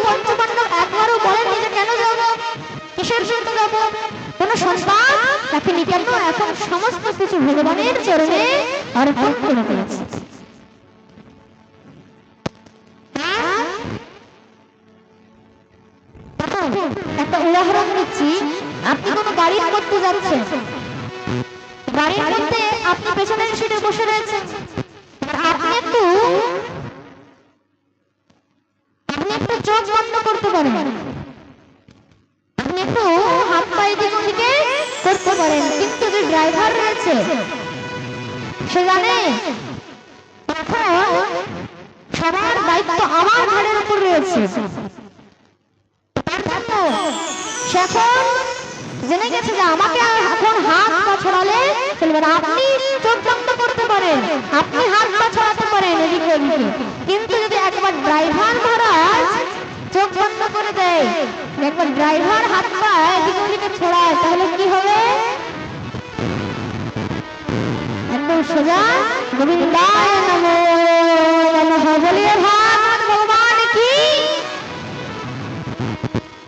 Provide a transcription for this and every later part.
পঞ্চপাণ্ডব একবারও বলেননি যে কেন যাব, কিসের জন্য যাব, কোন সন্তান রাখেনি কেন, এখন সমস্ত কিছু ভগবানের চরণে অর্পণ করে দিয়েছে। একটা উদাহরণ দিচ্ছি, আপনি কোনো গাড়ির মধ্যে যাচ্ছেন, গাড়ির মধ্যে আপনি পেছনের সিটে বসে রয়েছেন, আপনি একটু চোখ বন্ধ করতে পারেন, আপনি একটু হাত পা এদিকে ওদিকে করতে পারেন, কিন্তু যে ড্রাইভার রয়েছে সে জানে এখন সবার দায়িত্ব আমার ঘাড়ের উপর রয়েছে, সে এখন জেনে গেছে যে আমাকে এখন হাত পা ছড়ালে চলবে না। আপনি চোখ বন্ধ করতে পারেন, আপনি হাত পা ছড়াতে পারেন এদিকে ওদিকে, কিন্তু যদি একবার ড্রাইভার মহারাজ চোখ বন্ধ করে দেয়, একবার ড্রাইভার হাত পা এদিকে ওদিকে ছড়ায়, তাহলে কি হবে? একদম সোজা গোবিন্দায় নমো নমঃ বলিয়ে ভাগবত ভগবান কি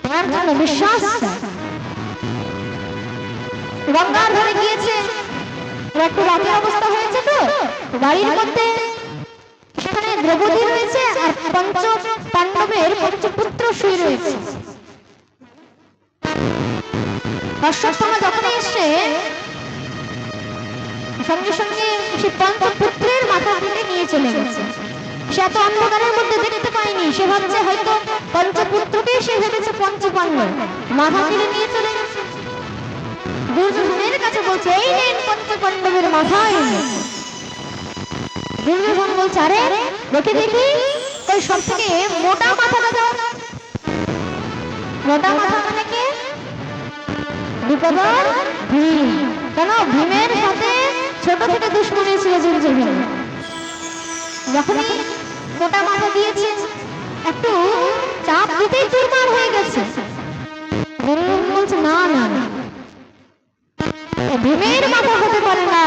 তার জন্য বিশ্বাস। গঙ্গার ধারে গিয়েছে, একটু রাতের অবস্থা হয়েছে, তো গাড়ির মধ্যে সেখানে দ্রৌপদী রয়েছে আর পঞ্চ পাণ্ডবের পঞ্চপুত্র শুয়ে রয়েছে। অশ্বত্থামা যখন এসে সঙ্গে সঙ্গে সে পঞ্চপুত্রের মাথা কেটে নিয়ে চলে গেছে। সে এত অন্ধকারের মধ্যে দেখতে পায়নি, সে ভাবছে হয়তো পঞ্চপুত্রকে, সে ভেবেছে পঞ্চপাণ্ডব, মাথা কেটে নিয়ে চলে গেছে। দুর্যোধনের কাছে বলছে এই নেন পঞ্চপাণ্ডবের মাথা। দুর্যোধন বলছে আরে দেখে দেখি ওই সব থেকে মোটা মাথাটা দাও। মোটা মাথা মানে কে? বিপদর ভীম। কেন? ভীমের সাথে ছোট ছোট দুশ্মনী ছিল দুর্যোধন। যখনই মোটা মাথা দিয়েছে একটু চাপ দিতেই চুরমার হয়ে গেছে। দুর্যোধন বলছে না না ভীমের মাথা হতে পারে না,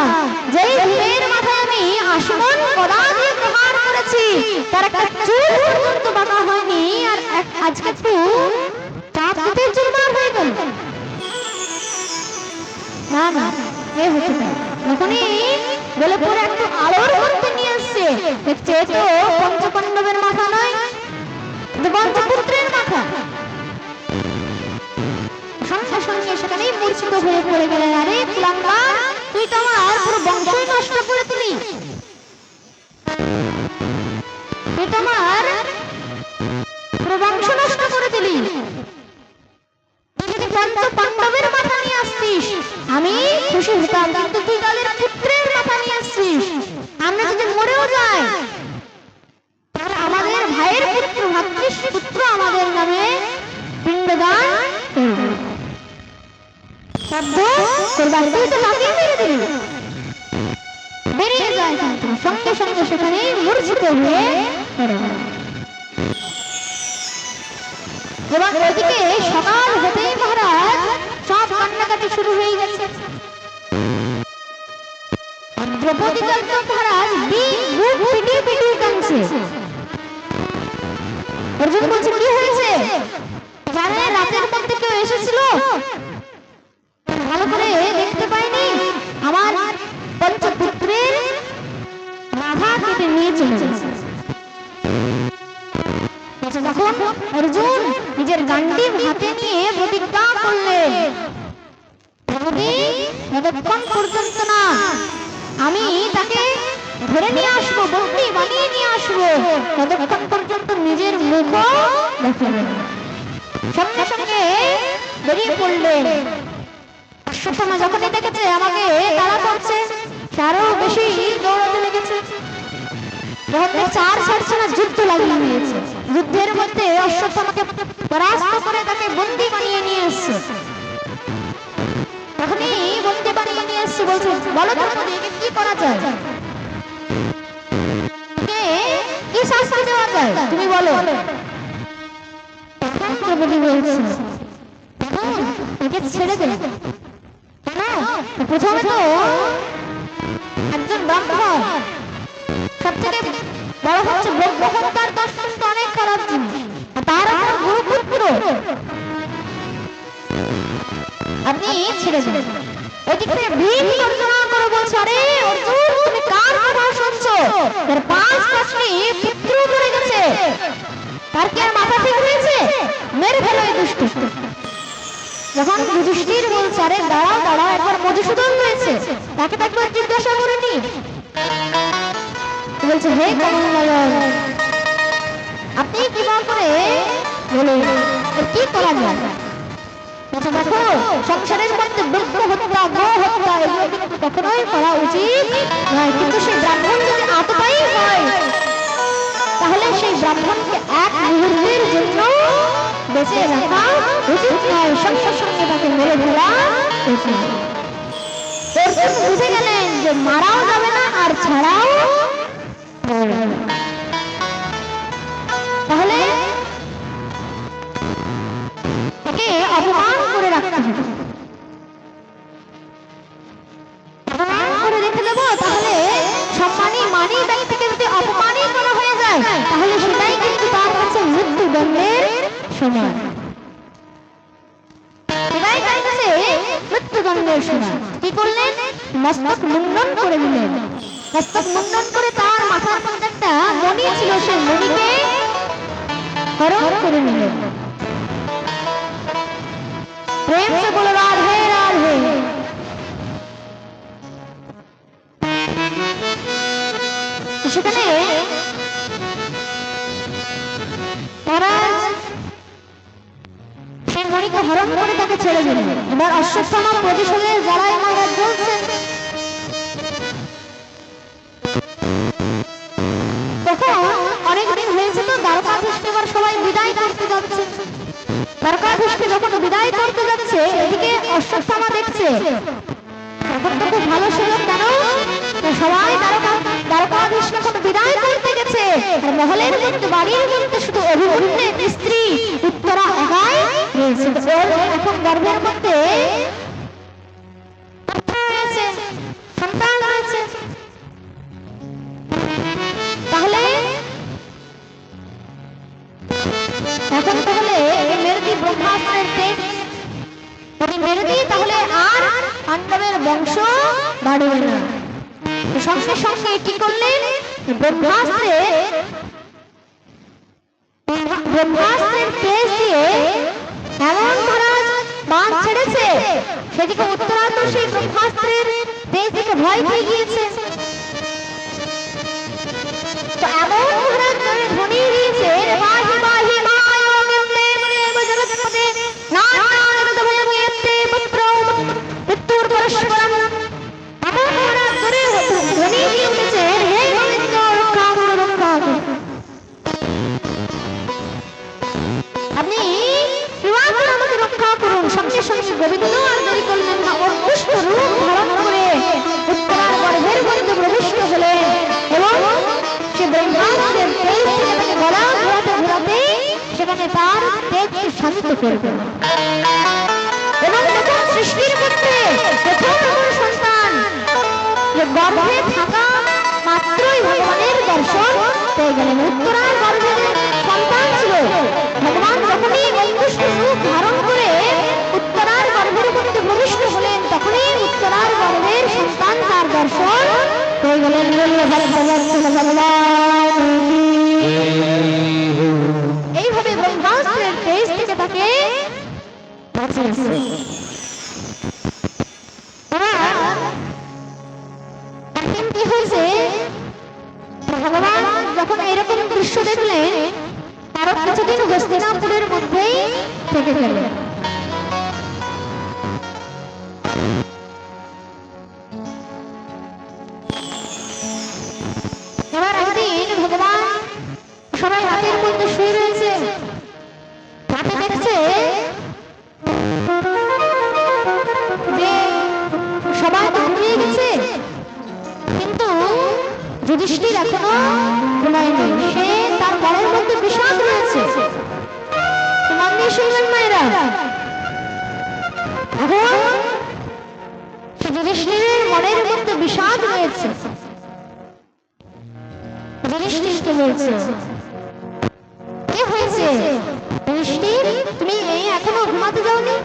যেই ভীমের মাথায় আমি আসমন গদা দিয়ে প্রহার করেছি তার একটা চুল পর্যন্ত বাঁকা হয়নি, আর আজকে একটু চাপ দিতে চুরমার হয়ে গেল। না না এ হতে পারে। যখনই বলে পরে একটু আলোর মধ্যে নিয়ে এসছে, দেখছে তো পঞ্চপাণ্ডবের মাথা নয়, পঞ্চপুত্রের মাথা। সঙ্গে সঙ্গে সেখানেই মূর্ছিত হয়ে পড়ে গেলেন। আরে কুলাঙ্গার, তুই তো আমার পুরো বংশই নষ্ট করে দিলি, তুই তো আমার পুরো বংশ নষ্ট করে দিলি। তুই যদি পঞ্চপাণ্ডবের মাথা নিয়ে আসতিস আমি খুশি হতাম, কিন্তু তুই তাদের পুত্রের মাথা নিয়ে আসছিস। আমরা যদি মরেও যাই তাহলে আমাদের ভাইয়ের পুত্র, ভাতৃ পুত্র আমাদের নামে পিণ্ডদান করবে। বেরিয়ে যায়, সঙ্গে সঙ্গে সেখানে মূর্ছিত হয়ে এবার ওইদিকে সকাল হতেই মহারাজ সব কান্নাকাটি শুরু হয়ে গেছে। দ্রৌপদী মহারাজ বুক পিটিয়ে পিটিয়ে কাঁদছে। অর্জুন বলছে কি হয়েছে? জানে রাতের মধ্যে কেউ এসেছিল, ভালো করে দেখতে পাইনি, আমার পঞ্চপুত্রের মাথা কেটে নিয়ে চলে গেছে। যখন অর্জুন নিজের গান্ডীব হাতে নিয়ে প্রতিজ্ঞা করলেন যতক্ষণ পর্যন্ত না আমি তাকে ধরে নিয়ে আসবো, বন্দী বানিয়ে নিয়ে আসবো, ততক্ষণ পর্যন্ত নিজের মুখও দেখাবেন। সঙ্গে সঙ্গে বেরিয়ে পড়লেন। অশ্বত্থামা যখনই দেখেছে আমাকে তাড়া করছে, আরো বেশি দৌড়াতে লেগেছে। যখন চার ছাড়ছে না, যুদ্ধ লাগিয়ে দিয়েছে। যুদ্ধের মধ্যে অশ্বত্থামাকে পরাস্ত করে তাকে বন্দী বানিয়ে নিয়ে এসছে। তখনই বন্দী বানিয়ে নিয়ে এসছে, বলছে বলো দ্রৌপদী কি করা যায়, কি শাস্তি দেওয়া যায় তুমি বলো। দ্রৌপদী বলছে তাকে ছেড়ে দে। প্রথমে তো একজন ব্রাহ্মণ, সব থেকে বড় হচ্ছে ব্রহ্মহত্যার দর্শন তো অনেক খারাপ জিনিস, তার উপর আপনি ছেড়ে দিন। ওইদিক থেকে ভীম গর্জনা করে বলছে, আরে অর্জুন, তুমি কার কথা শুনছো? এর 5 পাঁচটি পুত্র মরে গেছে, তার কি আর মাথা ঠিক হয়েছে? মেরে ফেলো এই দুষ্ট। যখন যুধিষ্ঠির বলছে, আরে দাঁড়াও দাঁড়াও, একবার মধুসূদন রয়েছে, তাকে তো একবার জিজ্ঞাসা করে নি। বলছে, হে কমলনয়ন, আপনি কৃপা করে বলুন কি করা যায়? দেখো, সংসারের মধ্যে বৃদ্ধ হত্যা, গো হত্যা এগুলো কিন্তু কখনোই করা উচিত নয়, কিন্তু সেই ব্রাহ্মণ যদি আততায়ী হয় তাহলে সেই ব্রাহ্মণকে এক মুহূর্তের জন্য বেঁচে রাখা উচিত নয়, সঙ্গে সঙ্গে তাকে মেরে ফেলা উচিত। অর্জুন বুঝে গেলেন যে মারাও যাবে না আর ছাড়াও তাহলে তাকে অপমান করে রাখতে হবে, অপমান করে রেখে দেবো। তাহলে সম্মানী মানি দায়ী থেকে যদি অপমানই করা হয়ে যায় তাহলে সেটাই কিন্তু তার কাছে মৃত্যুদণ্ডের সমান, সেটাই তার কাছে মৃত্যুদণ্ডের সমান। কি করলেন? মস্তক মুন্ডন করে দিলেন। মস্তক মুন্ডন করে তার মাথার মধ্যে একটা মণি ছিল, সেই মণিকে হরণ করে নিলেন। প্রেম সে বলো রাধে রাধে। সেখানে তারা সেই মণিকে হরণ করে তাকে ছেড়ে দিলেন। এবার অশ্বত্থামা প্রতিশোধের যারাই মহারাজ চলছেন, তখন অনেকদিন হয়েছে তো দ্বারকাধীশকে এবার সবাই বিদায় করতে যাচ্ছে। দ্বারকাধীশকে যখন বিদায় করতে যাচ্ছে এদিকে অশ্বত্থামা দেখছে এখন তো খুব ভালো সুযোগ, কেন সবাই দ্বারকাধীশ যখন বিদায় করতে গেছে মহলের মধ্যে বাড়ির মধ্যে শুধু অভিমন্যুর স্ত্রী উত্তরা একাই রয়েছে। এখন গর্ভের মধ্যে সন্তান রয়েছে, তাহলে এখন তাহলে মেরে দিই ব্রহ্মাস্ত্রের তেজ, মেরে দিই তাহলে আর পাণ্ডবের বংশ বাড়বে না। সঙ্গে সঙ্গে কি করলেন? ব্রহ্মাস্ত্রের তেজ দিয়ে এমন মহারাজ বাণ ছেড়েছে, সেদিকে উত্তরা তো সেই ব্রহ্মাস্ত্রের তেজ থেকে ভয় পেয়ে গিয়েছে। তো এমন মহারাজ ধ্বনি দিয়েছে, বাহি বাহি মায়োগেন্দে মনেব জগৎপতে নানাগত ভয়মেতে পুত্র মৃত্যুর পরস্পরম। এমন মহারাজ ধ্বনি দিয়ে উঠেছে, হে গোবিন্দ রক্ষা করো, রক্ষা করো। আপনি কৃপা করে আমাকে রক্ষা করুন। সঙ্গে সঙ্গে গোবিন্দ আর দেরি করলেন না, অঙ্কুশ রূপ ধারণ করে উত্তরার গর্ভের মধ্যে প্রবিষ্ট হলেন এবং সে ব্রহ্মাস্ত্রের তেজ থেকে তাকে গলা ঘোরাতে ঘোরাতে সেখানে তার তেজকে শান্ত করবেন। এবং তখন সৃষ্টির মধ্যে প্রথম সন্তান যে গর্ভে থাকা মাত্রই ভগবানের দর্শন পেয়ে গেলেন। উত্তরার গর্ভে সন্তান ছিল, ভগবান যখনই অঙ্কুশ রূপ ধারণ করে উত্তরার গর্ভের মধ্যে প্রবিষ্ট হলেন তখনই উত্তরার গর্ভের সন্তান তার দর্শন পেয়ে গেলেন। এইভাবে ব্রহ্মাস্ত্রের তেজ থেকে তাকে কি হয়েছে? ভগবান যখন এরকম দৃশ্য দেখলেন তারা কিছুদিন হস্তিনাপুরের মধ্যেই থেকে গেলেন। এবার একদিন ভগবান সবাই রাতের মধ্যে শুয়ে রয়েছে, রাতে দেখছে যে সবাই তো ঘুমিয়ে গেছে, কিন্তু যুধিষ্ঠির এখনো ঘুমায়নি। সে তার মনের মধ্যে বিষাদ রয়েছে। মন দিয়ে শুনবেন মায়েরা, এখন যুধিষ্ঠিরের মনের মধ্যে বিষাদ রয়েছে। যুধিষ্ঠিরকে বলছে, কি হয়েছে যুধিষ্ঠির, তুমি এই এখনো ঘুমাতে যাওনি?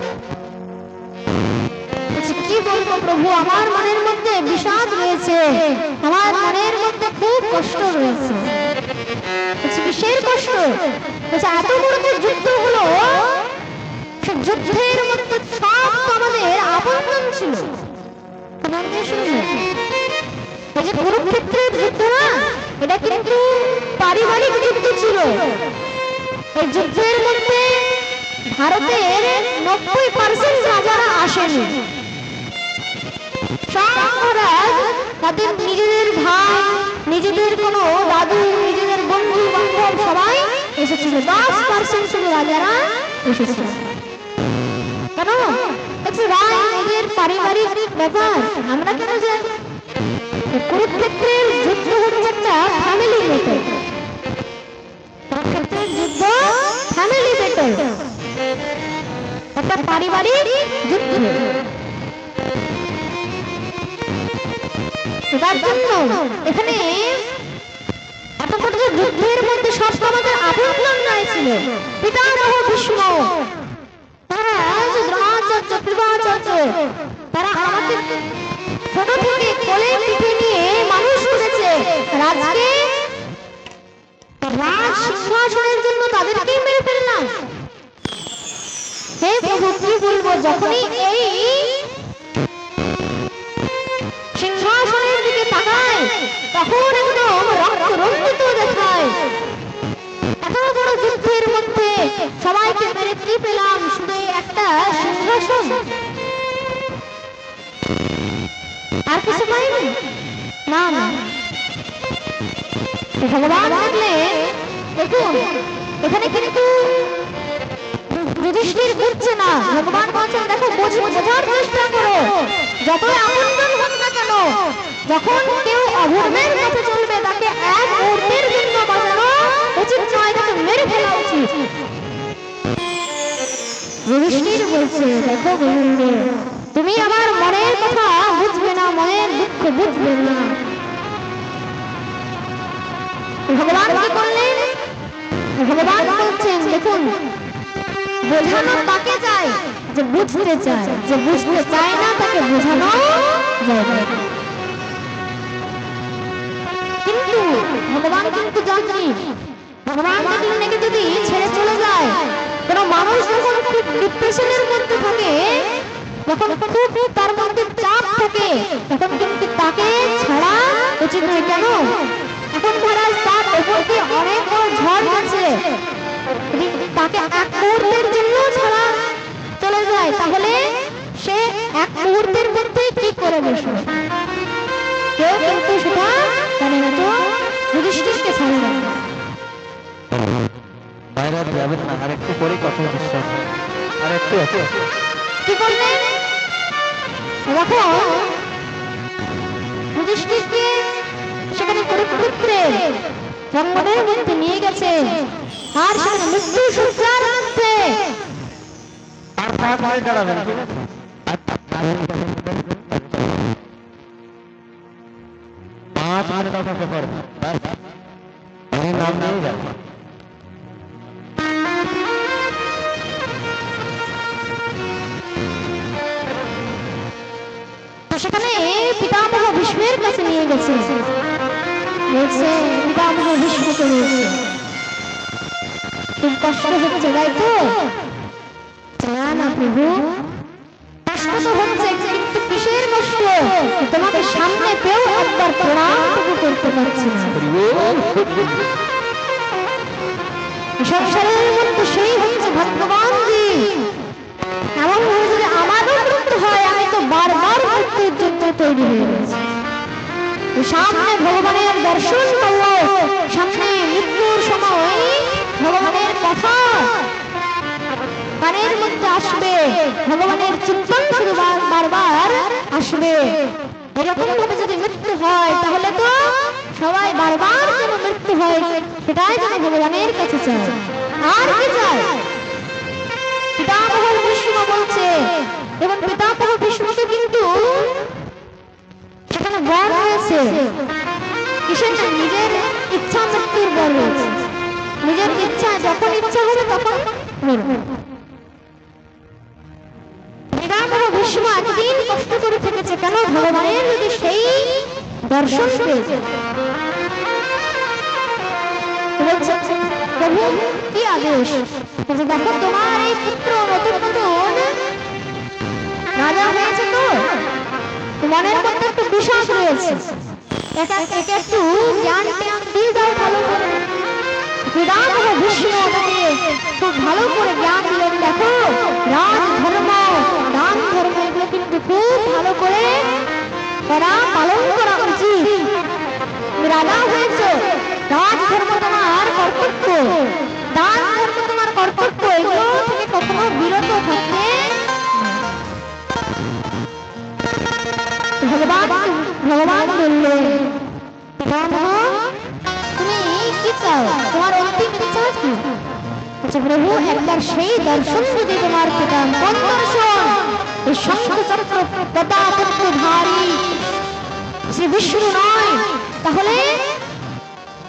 প্রভু, আমার মনের মধ্যে বিষাদ রয়েছে, আমার মনের মধ্যে খুব কষ্ট রয়েছে। কিসের কষ্ট? এত বড় যে যুদ্ধ হলো, সে যুদ্ধের মধ্যে সব আমাদের আপনজন ছিল। এই যে কুরুক্ষেত্রের যুদ্ধ না, এটা কিন্তু পারিবারিক যুদ্ধ ছিল। এই যুদ্ধের মধ্যে ভারতের 90% রাজারা আসেনি। তাদের নিজেদের ভাই, নিজেদের কোনো দাদু, নিজেদের বন্ধু বান্ধব সবাই এসেছিল। 10% শুধু রাজারা এসেছিল। কেন? নিজের পারিবারিক ব্যাপার। আমরা কেন যাই? কুরুক্ষেত্রের যুদ্ধ হচ্ছে একটা ফ্যামিলি ব্যাপার। কুরুক্ষেত্রের যুদ্ধ ফ্যামিলি ব্যাপার, একটা পারিবারিক যুদ্ধ। তার জন্য এখানে এত বড় যুদ্ধের মধ্যে সব আমাদের আপনজন রয়েছিল। পিতামহ ভীষ্ম, দ্রোণাচার্য, কৃপাচার্য, তারা আমাকে ছোট থেকে কোলে পিঠে নিয়ে মানুষ করেছে। রাজকে রাজ সিংহাসনের জন্য তাদেরকেই মেরে ফেললাম। হে প্রভু, কি বলবো? যখনই এই সিংহাসনের দিকে তাকায় তখন একদম রক্ত রঞ্জিত দেখায়। এত বড় যুদ্ধের মধ্যে সবাইকে মেরে কি পেলাম? শুধু একটা সিংহাসন, আর কিছু পাইনি। না না, ভগবান দেখলে দেখুন, এখানে কিন্তু যুধিষ্ঠির বুঝছে না। ভগবান বলছেন, দেখো বোঝার চেষ্টা করো। যতই আপনজন হোক না কেন, যখন কেউ অধর্মের পথে চলবে তাকে এক মুহূর্তের জন্য বাঁচানো উচিত নয়, তাকে মেরে ফেলা উচিত। যুধিষ্ঠির বলছে, দেখো গোবিন্দ, তুমি আমার মনের কথা বুঝবে না, মনের দুঃখ বুঝবে না। ভগবান কি করলেন? ভগবান বলছেন, দেখুন, বোঝানো তাকে চায় যে বুঝতে চায়, যে বুঝতে চায় না তাকে বোঝানো যায় না। কিন্তু ভগবান কিন্তু জানেন, ভগবান দেখলেন একে যদি ছেড়ে চলে যায়, কোন মানুষ যখন খুব ডিপ্রেশনের মধ্যে থাকে, যখন খুব তার মধ্যে চাপ থাকে, তখন কিন্তু তাকে ছাড়া উচিত নয়। কেন? এখন মহারাজ তার উপর দিয়ে অনেক বড় ঝড় গেছে, তাকে এক মুহূর্তের জন্য ছাড়া চলে যায়, তাহলে সে এক মুহূর্তের মধ্যে কি করে বসবে? কেউ কিন্তু সেটা জানে না। তো যুধিষ্ঠিরকে ছাড়ে না, বাইরে যাবেন না, আর একটু পরে কথা বিশ্বাস, আর একটু কি করলেন? দেখো, যুধিষ্ঠিরকে সেখানে কুরুক্ষেত্রের জঙ্গলের মধ্যে নিয়ে গেছে, আর সেখানে মৃত্যু সজ্জার মধ্যে আর পরে দাঁড়াবেন, ঠিক আছে? পাঁচ মিনিট অপেক্ষা করবেন, আমি নাম নিয়ে যাব। সেখানে পিতামহ ভীষ্মের কাছে নিয়ে গেছে, বলছে, পিতামহ ভীষ্মকে বলছে, খুব কষ্ট হচ্ছে, তাই তো? না প্রভু, কষ্ট তো হচ্ছে, কিন্তু কিসের কষ্ট? তোমাকে সামনে পেয়েও একবার প্রণামটুকু করতে পারছি না। সংসারের মধ্যে সেই হচ্ছে ভগবান জি। এমন ভাবে যদি আমারও মৃত্যু হয়, আমি তো বারবার মৃত্যুর জন্য তৈরি হয়ে গেছি। সামনে ভগবানের দর্শন করবো, সামনে মৃত্যুর সময় ভগবানের কথা কানের মধ্যে আসবে, ভগবানের চিন্তন শুধু বারবার আসবে। এরকম ভাবে যদি মৃত্যু হয়, তাহলে তো সবাই বারবার যেন মৃত্যু হয় সেটাই যেন ভগবানের কাছে চায়। আর কি চায়? পিতামহ ভীষ্ম বলছে, এবং পিতামহ ভীষ্মকে কিন্তু সেখানে বর রয়েছে, কিসের না? নিজের ইচ্ছা মৃত্যুর বর রয়েছে। নিজের ইচ্ছা, যখন ইচ্ছা হবে তখন মরবে। পিতামহ ভীষ্ম এতদিন কষ্ট করে থেকেছে কেন ভগবানের যদি সেই দর্শন পেয়েছে বলছে প্রভু কি আদেশ বলছে দেখো তোমার এই পুত্র নতুন নতুন রাজা হয়েছে তো মনের মধ্যে একটু বিশ্বাস রয়েছে একে একটু জ্ঞান জ্ঞান দিয়ে দাও ভালো করে বিরাট বিষ্ণু ওটাকে খুব ভালো করে জ্ঞান দিলেন দেখো রাজ ধর্ম দান ধর্ম এগুলো কিন্তু খুব ভালো করে করা পালন করা উচিত রাজা হয়েছে রাজ ধর্ম তোমার কর্তব্য দান ধর্ম তোমার কর্তব্য এগুলো থেকে কখনো বিরত থাকতে ভগবান ভগবান বললেন তুমি কি চাও তোমার অন্তিম ইচ্ছা কি আচ্ছা প্রভু একবার সেই দর্শন যদি তোমার পেতাম কোন দর্শন এই শঙ্খ চক্র গদা পদ্মধারী শ্রী বিষ্ণু নয় তাহলে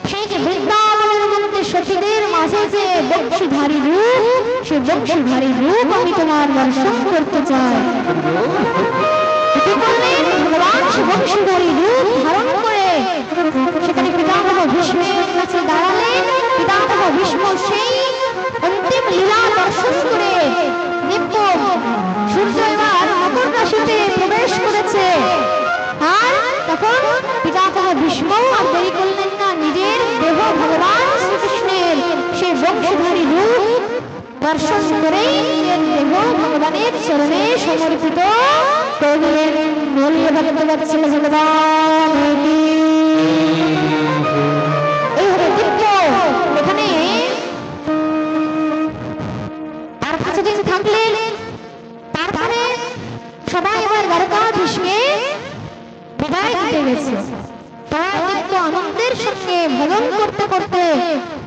সেই যে বৃন্দাবনের মধ্যে সখীদের মাঝে যে বংশীধারী রূপ সেই বংশীধারী রূপ আমি তোমার দর্শন করতে চাই ভগবান সে বংশীধারী রূপ ধারণ করে সেখানে পিতামহ ভীষ্মের কাছে দাঁড়ালেন পিতামহ ভীষ্ম সেই অন্তিম লীলা দর্শন করে দিব্য সূর্য এবার মকর রাশিতে প্রবেশ করেছে আর তখন পিতামহ ভীষ্ম আর দেরি করলেন না নিজের দেহ ভগবান শ্রীকৃষ্ণের সেই বংশীধারী রূপ দর্শন করেই নিজের দেহ ভগবানের চরণে সমর্পিত করলেন বলিয়ে ভক্ত বৎসল ভগবান এই হলো দিব্য এখানে আর কিছুদিন থাকলেন তারপরে সবাই এবার দ্বারকাধীশকে বিদায় দিতে গেছে তারা কিন্তু আনন্দের সঙ্গে ভজন করতে করতে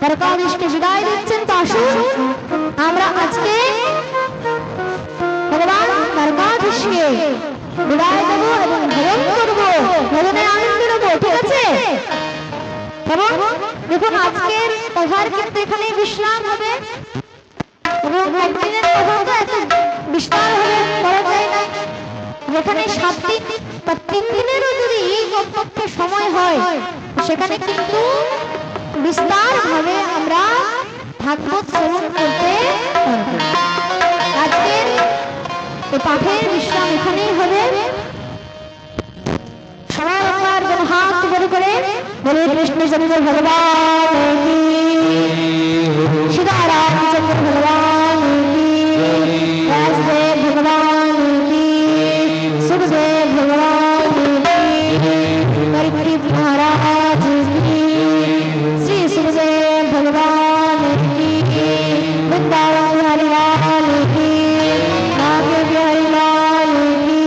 দ্বারকাধীশকে বিদায় দিচ্ছেন তো আসুন আমরা আজকে ভগবান দ্বারকাধীশকে বিদায় দেবো এবং ভজন করবো ভজনে আনন্দ নেবো ঠিক আছে এবং দেখুন আজকের কথার কিন্তু এখানে বিশ্রাম হবে এবং একদিনের কথা তো এত বিস্তার হবে করা যায় না যেখানে 7 দিন বা 3 দিনেরও যদি কমপক্ষে সময় হয় সেখানে কিন্তু বিস্তার ভাবে আমরা ভাগবত শ্রবণ করতে পারবো আজকের এই পাঠের বিশ্রাম এখানেই হবে সবাই আমার যেন হাত জোড় করে বলে কৃষ্ণ চন্দ্র ভগবান সীতা রামচন্দ্র ভগবান রাজদেব ভগবান सुखदेव भगवान की महाराज की श्री सुखदेव भगवान की वृंदावन हरिलाल की नागे बिहारी लाल की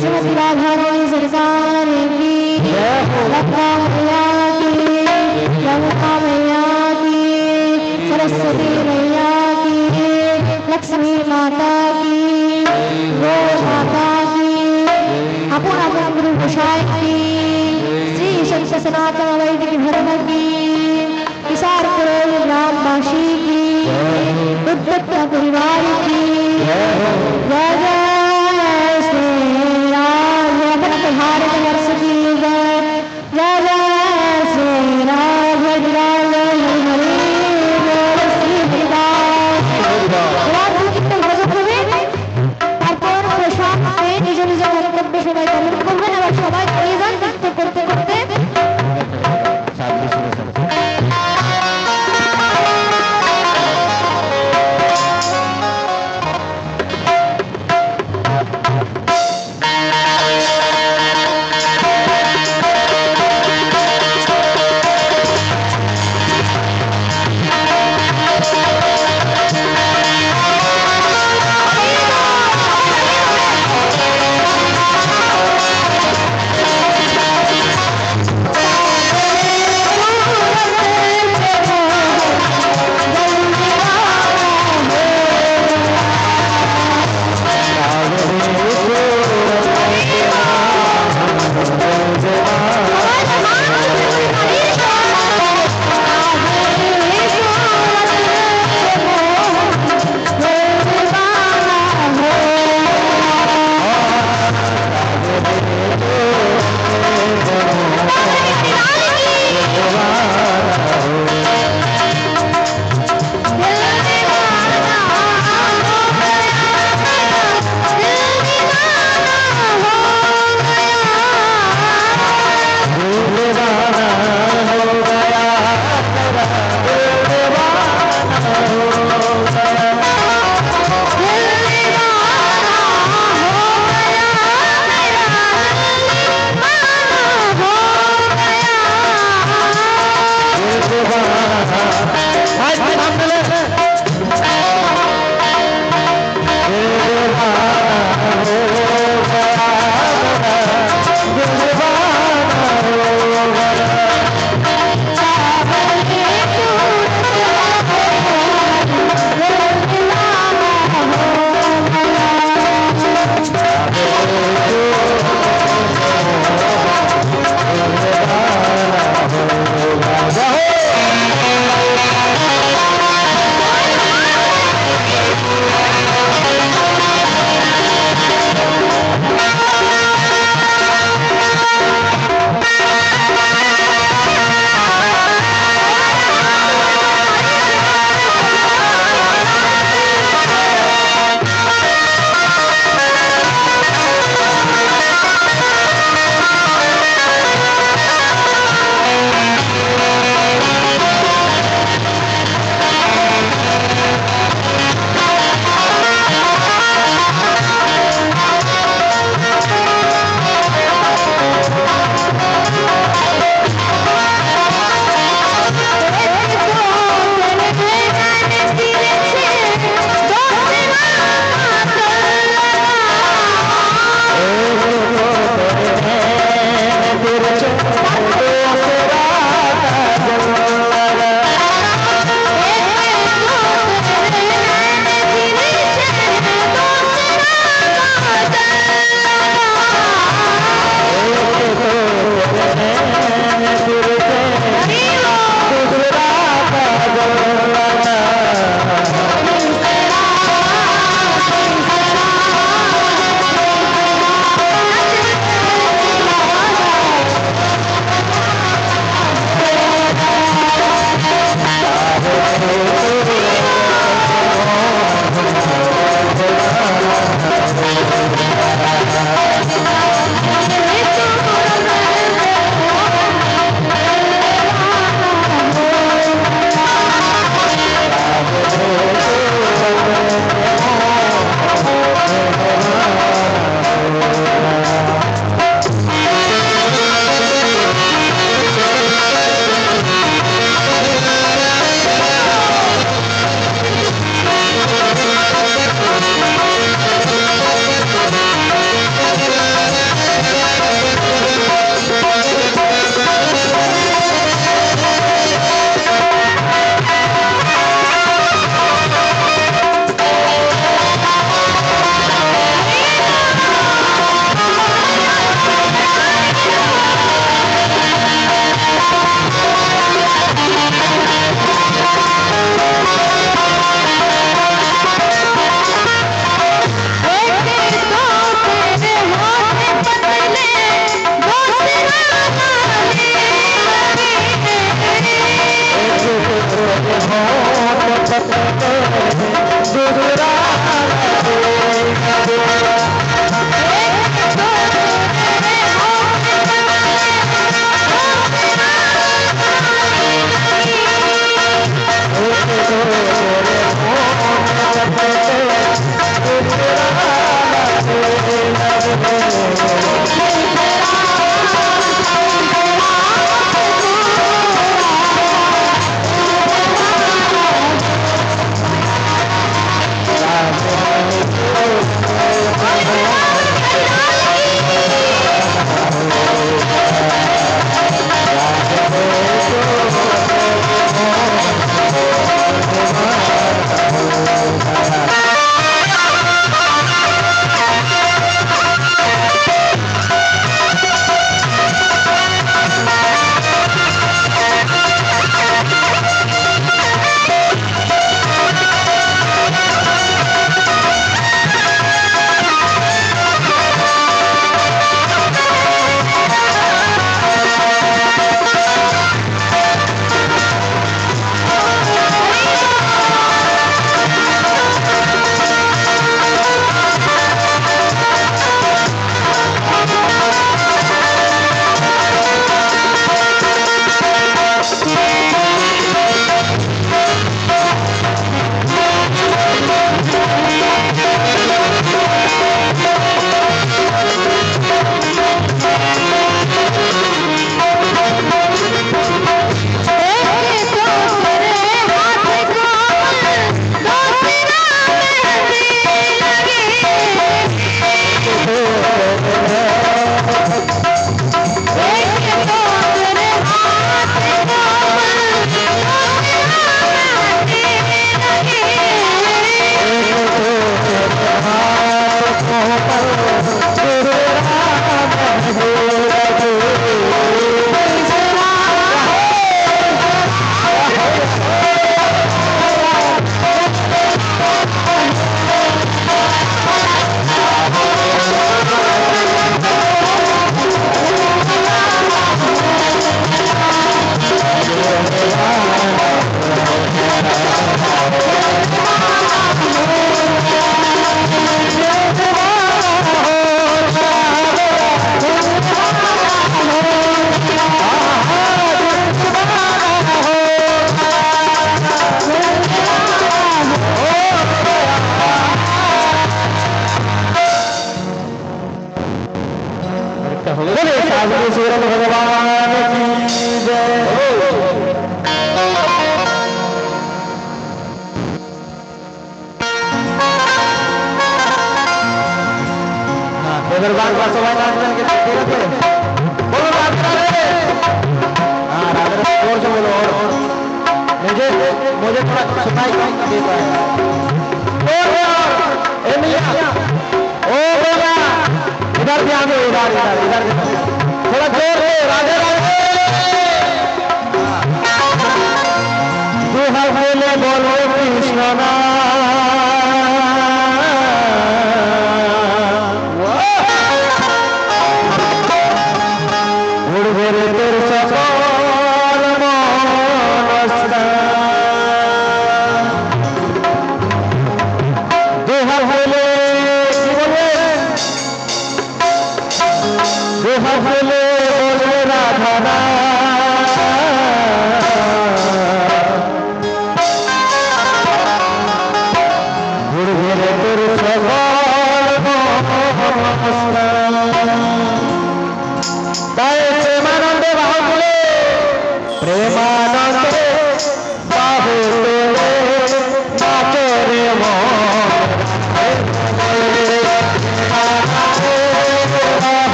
श्रीमती राधा रानी सरकार की लखा मैया की गंगा मैया की सरस्वती मैया की लक्ष्मी माता की गो माता अपना अपना गुरु गोसाई की श्री संत सनातन वैदिक धर्म की विसार पुरोहित ग्रामवासी की उद्यत परिवार की जय जय श्री राम भक्त भारत वर्ष की जय जय जय श्री राम भद्राय हरि श्री हरिदास তারপর প্রসাদ নিজ নিজ গন্তব্য সবাই পালন করবেন এবার সবাই পেয়ে যান নৃত্য করতে করতে এবার বাংলা সবাই নাচবেন কিন্তু ঠিক আছে বলো রাধে রাধে हाँ राधे राधे जोर से बोलो और मुझे मुझे थोड़ा सुनाई कम देता है ए मियां ओ बोला इधर ध्यान दो इधर इधर इधर थोड़ा जोर से राधे राधे तू हर बोले बोलो कृष्ण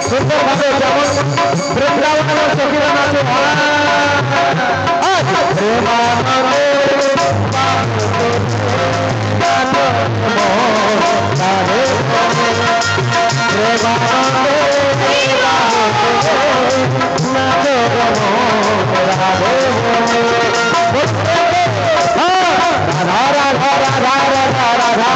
সুন্দরভাবে যেমন বৃন্দাবনের সখীরা নাচে রাধা রাধা রাধা রাধা রাধা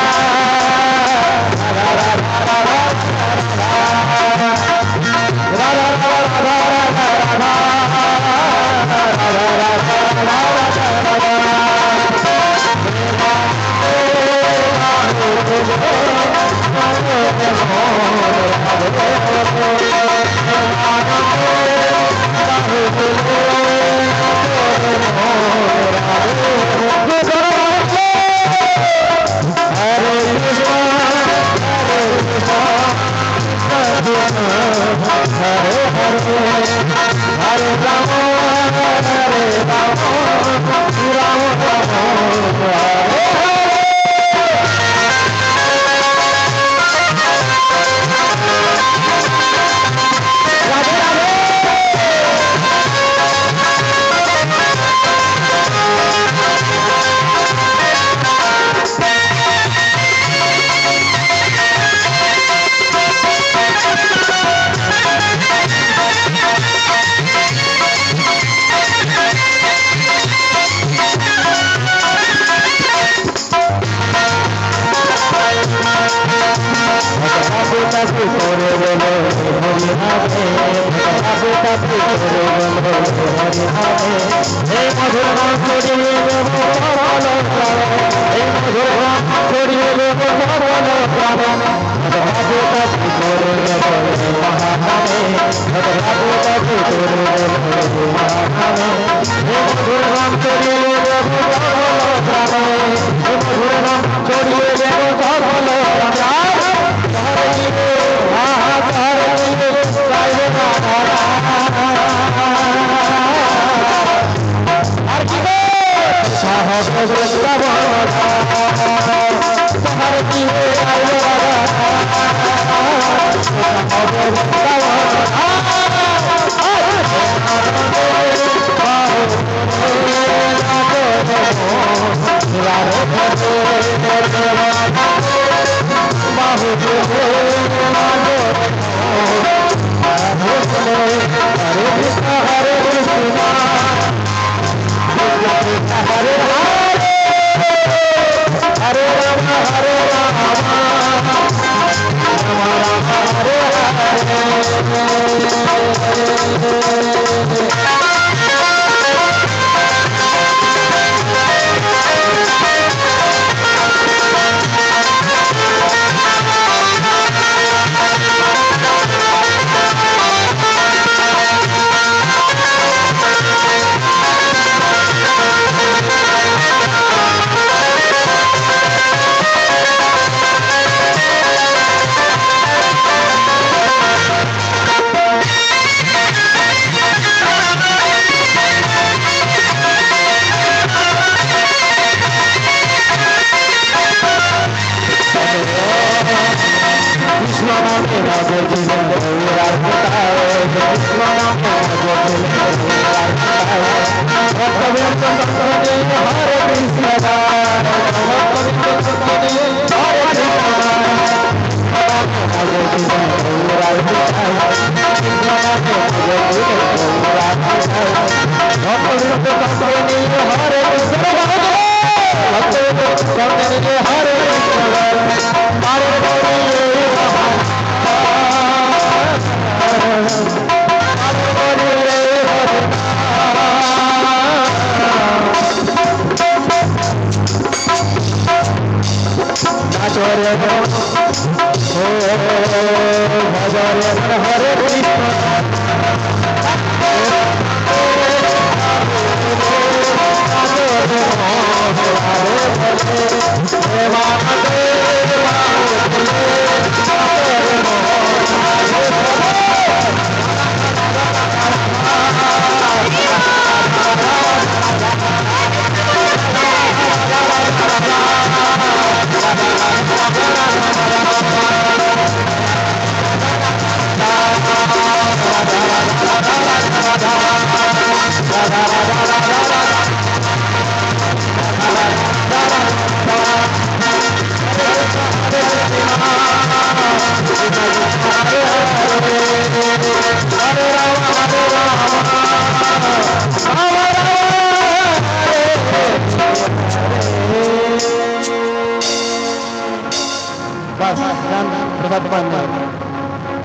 বাস গান প্রসাদ পান না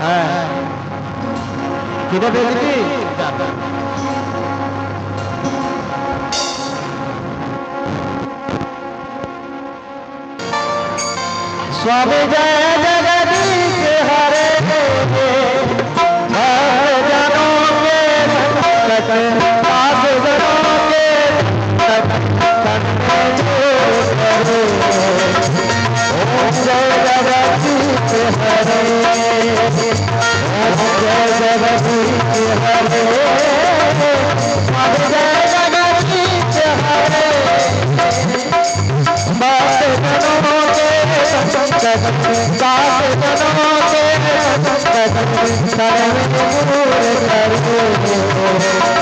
হ্যাঁ খিদে পেয়েছি स्वामी जय जगदीश हरे हर जनों के संकट पास जनों के संकट करे ओम जय जगदीश हरे ओम जय जगदीश हरे स्वामी जय जगदीश हरे बात जनों के संकट बात जनों के संकट सर्व दूर कर